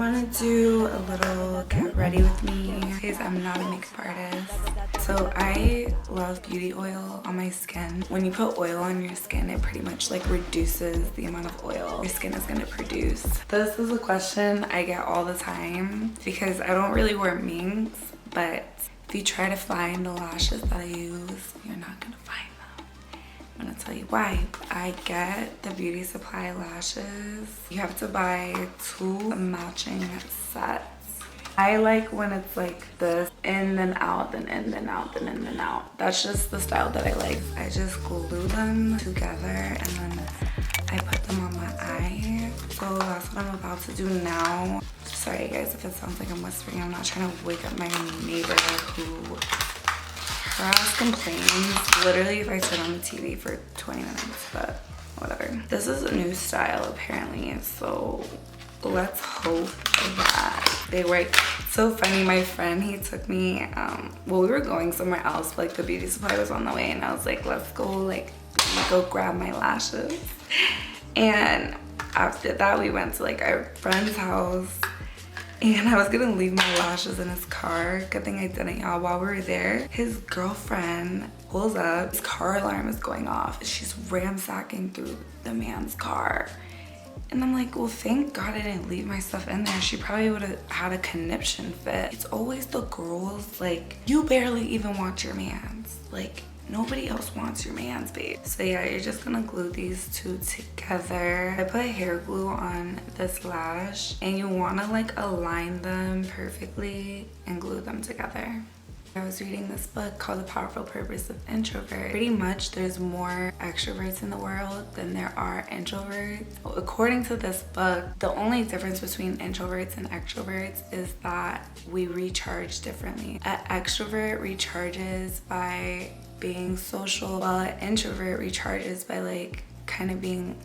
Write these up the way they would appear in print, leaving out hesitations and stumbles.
want to do a little get ready with me because I'm not a makeup artist. So I love beauty oil on my skin. When you put oil on your skin, it pretty much like reduces the amount of oil your skin is going to produce. This is a question I get all the time because I don't really wear minks, but if you try to find the lashes that I use, you're not going to find them. I'm gonna tell you why. I get the Beauty Supply lashes. You have to buy 2 matching sets. I like when it's like this, in then out, then in then out, then in then out. That's just the style that I like. I just glue them together and then I put them on my eye. So that's what I'm about to do now. Sorry guys if it sounds like I'm whispering. I'm not trying to wake up my neighbor who her ass complains literally if I sit on the TV for 20 minutes, but whatever. This is a new style apparently, so let's hope that they work. So funny, my friend, he took me, well, we were going somewhere else, like the beauty supply was on the way, and I was like, let's go, go grab my lashes. And after that, we went to like our friend's house, and I was gonna leave my lashes in his car. Good thing I didn't, y'all. While we were there, his girlfriend pulls up. His car alarm is going off. She's ransacking through the man's car. And I'm like, well, thank God I didn't leave my stuff in there. She probably would have had a conniption fit. It's always the girls, like, you barely even want your mans. Like, nobody else wants your mans, babe. So yeah, you're just gonna glue these 2 together. I put hair glue on this lash and you wanna like align them perfectly and glue them together. I was reading this book called The Powerful Purpose of Introvert. Pretty much there's more extroverts in the world than there are introverts. According to this book, the only difference between introverts and extroverts is that we recharge differently. An extrovert recharges by being social, while an introvert recharges by like kind of being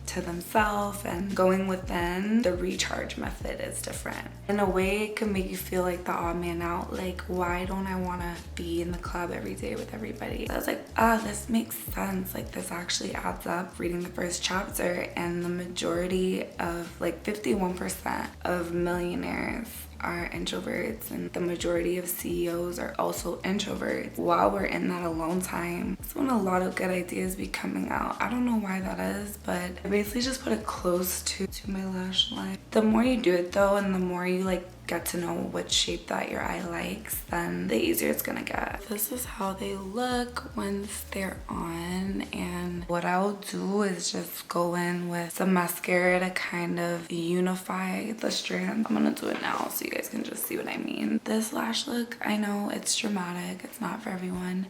to themselves and going within. The recharge method is different. In a way, it can make you feel like the odd man out. Like, why don't I want to be in the club every day with everybody? So I was like, this makes sense. Like, this actually adds up. Reading the first chapter, and the majority of, like 51% of millionaires are introverts, and the majority of CEOs are also introverts. While we're in that alone time, that's when a lot of good ideas be coming out. I don't know why that is, but I basically just put it close to my lash line. The more you do it though, and the more you like get to know what shape that your eye likes, then the easier it's gonna get. This is how they look once they're on, and what I'll do is just go in with some mascara to kind of unify the strands. I'm gonna do it now so you guys can just see what I mean. This lash look, I know it's dramatic, it's not for everyone.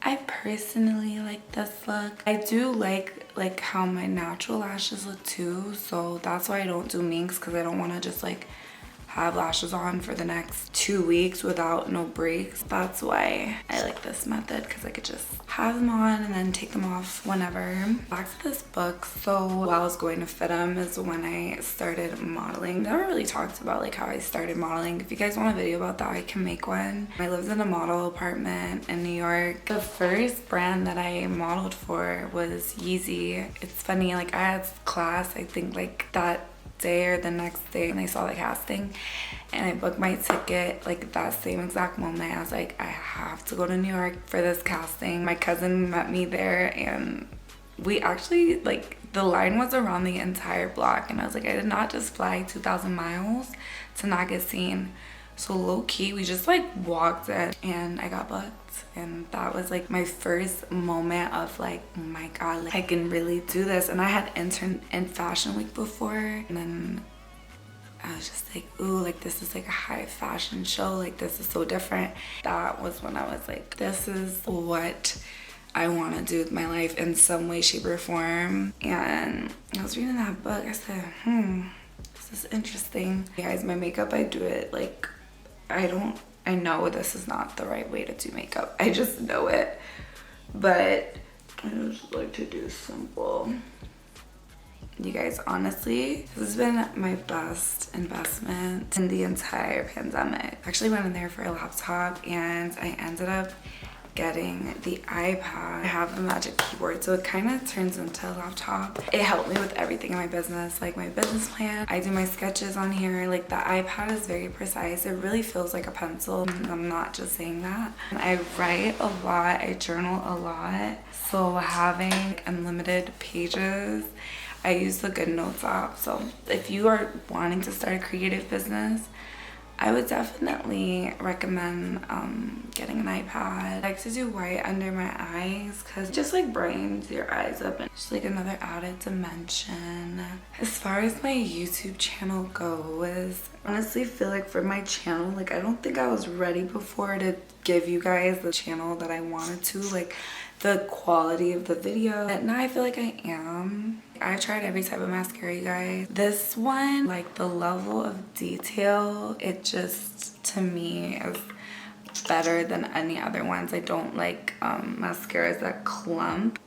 I personally like this look. I do like how my natural lashes look too, so that's why I don't do minks, because I don't want to just like have lashes on for the next 2 weeks without no breaks. That's why I like this method, because I could just have them on and then take them off whenever. Back to this book. So while I was going to FITM is when I started modeling. Never really talked about like how I started modeling. If you guys want a video about that, I can make one. I lived in a model apartment in New York. The first brand that I modeled for was Yeezy. It's funny, like I had class, I think like that day or the next day, and I saw the casting and I booked my ticket like that same exact moment. I was like, I have to go to New York for this casting. My cousin met me there, and we actually, like, the line was around the entire block, and I was like, I did not just fly 2,000 miles to not get seen. So low-key, we just like walked in and I got booked. And that was like my first moment of like, oh my God, like I can really do this. And I had interned in Fashion Week before, and then I was just like, ooh, like this is like a high fashion show. Like this is so different. That was when I was like, this is what I want to do with my life in some way, shape, or form. And I was reading that book. I said, this is interesting. Guys, my makeup, I do it like, I know this is not the right way to do makeup. I just know it. But I just like to do simple. You guys, honestly, this has been my best investment in the entire pandemic. I actually went in there for a laptop, and I ended up getting the iPad. I have the Magic Keyboard, so it kind of turns into a laptop. It helped me with everything in my business, like my business plan. I do my sketches on here. Like the iPad is very precise. It really feels like a pencil. I'm not just saying that. I write a lot. I journal a lot. So having unlimited pages, I use the Good Notes app. So if you are wanting to start a creative business, I would definitely recommend getting an iPad. I like to do white under my eyes because it just like brightens your eyes up and just like another added dimension. As far as my YouTube channel goes, I honestly feel like for my channel, like I don't think I was ready before to give you guys the channel that I wanted to, like the quality of the video. But now I feel like I am. I tried every type of mascara, you guys. This one, like the level of detail, it just to me is better than any other ones. I don't like mascaras that clump.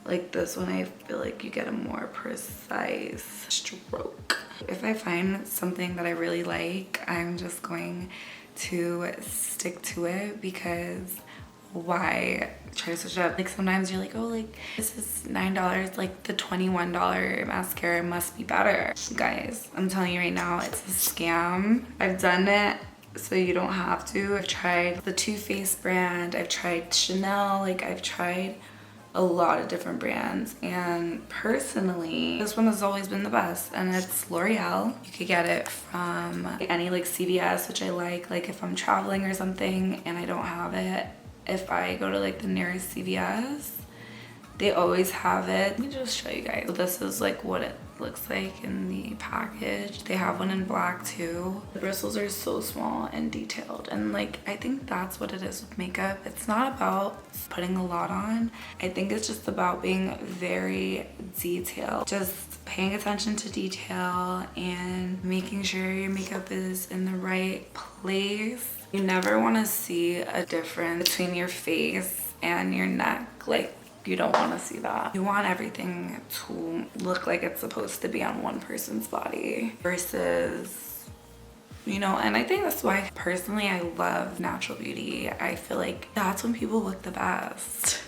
Like this one, I feel like you get a more precise stroke. If I find something that I really like, I'm just going to stick to it, because why try to switch it up? Like sometimes you're like, oh, like this is $9, like the $21 mascara must be better. Guys, I'm telling you right now, it's a scam. I've done it so you don't have to. I've tried the Too Faced brand, I've tried Chanel, like I've tried a lot of different brands, and personally this one has always been the best, and it's L'Oreal. You could get it from any like CVS, which I like if I'm traveling or something and I don't have it. If I go to like the nearest CVS, they always have it. Let me just show you guys. So this is like what it looks like in the package. They have one in black too. The bristles are so small and detailed, and like I think that's what it is with makeup. It's not about putting a lot on. I think it's just about being very detailed, just paying attention to detail and making sure your makeup is in the right place. You never want to see a difference between your face and your neck. Like, you don't want to see that. You want everything to look like it's supposed to be on one person's body versus, you know, and I think that's why personally I love natural beauty. I feel like that's when people look the best.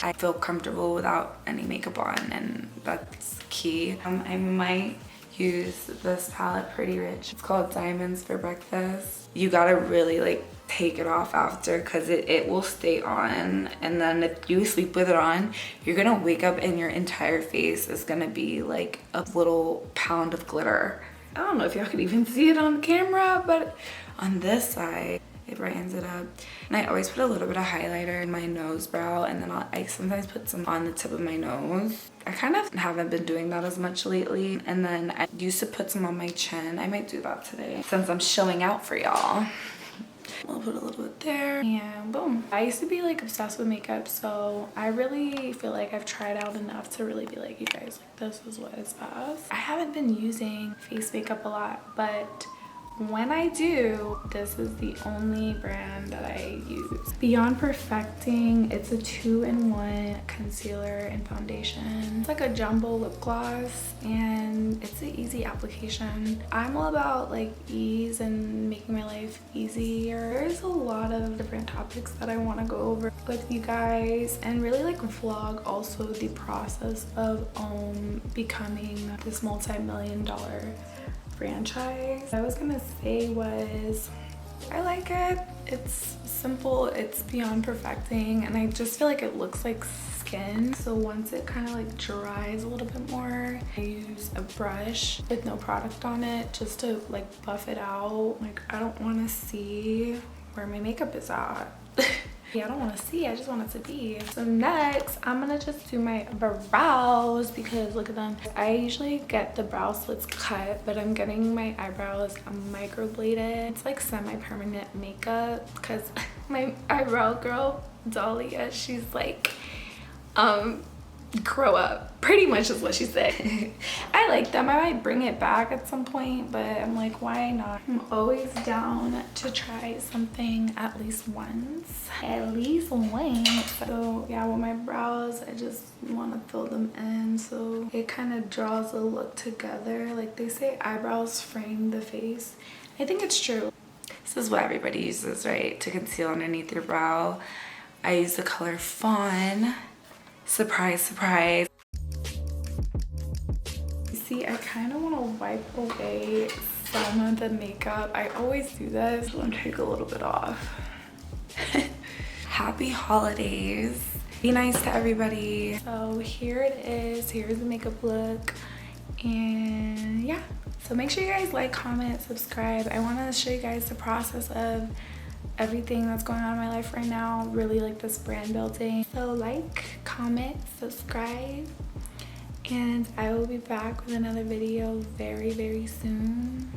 I feel comfortable without any makeup on, and that's key. I might use this palette, Pretty Rich. It's called Diamonds for Breakfast. You gotta really like take it off after, because it will stay on, and then if you sleep with it on, you're gonna wake up and your entire face is gonna be like a little pound of glitter. I don't know if y'all could even see it on camera, but on this side it brightens it up. And I always put a little bit of highlighter in my nose brow, and then I sometimes put some on the tip of my nose. I kind of haven't been doing that as much lately. And then I used to put some on my chin. I might do that today since I'm showing out for y'all. I'll put a little bit there and boom. I used to be like obsessed with makeup, so I really feel like I've tried out enough to really be like, you guys, like this is what is best. I haven't been using face makeup a lot, but when I do, this is the only brand that I use. Beyond Perfecting, it's a 2-in-1 concealer and foundation. It's like a jumbo lip gloss, and it's an easy application. I'm all about like ease and making my life easier. There's a lot of different topics that I want to go over with you guys, and really like vlog also the process of becoming this multi-million-dollar franchise. I was gonna say was, I like it. It's simple, it's Beyond Perfecting, and I just feel like it looks like skin. So once it kind of like dries a little bit more, I use a brush with no product on it just to like buff it out. Like I don't want to see where my makeup is at. Yeah, I don't want to see, I just want it to be. So next, I'm gonna just do my brows, because look at them. I usually get the brow slits cut, but I'm getting my eyebrows microbladed. It's like semi-permanent makeup, because my eyebrow girl, Dahlia, she's like, grow up, pretty much is what she said. I like them. I might bring it back at some point, but I'm like, why not? I'm always down to try something at least once. So yeah, with my brows, I just want to fill them in so it kind of draws a look together. Like they say eyebrows frame the face. I think it's true. This is what everybody uses, right? To conceal underneath your brow. I use the color Fawn. Surprise, surprise. You see, I kind of want to wipe away some of the makeup. I always do this. I'm gonna take a little bit off. Happy holidays. Be nice to everybody. So here it is. Here's the makeup look. And yeah, so make sure you guys like, comment, subscribe. I want to show you guys the process of everything that's going on in my life right now. Really like this brand building. So like, comment, subscribe, and I will be back with another video very, very soon.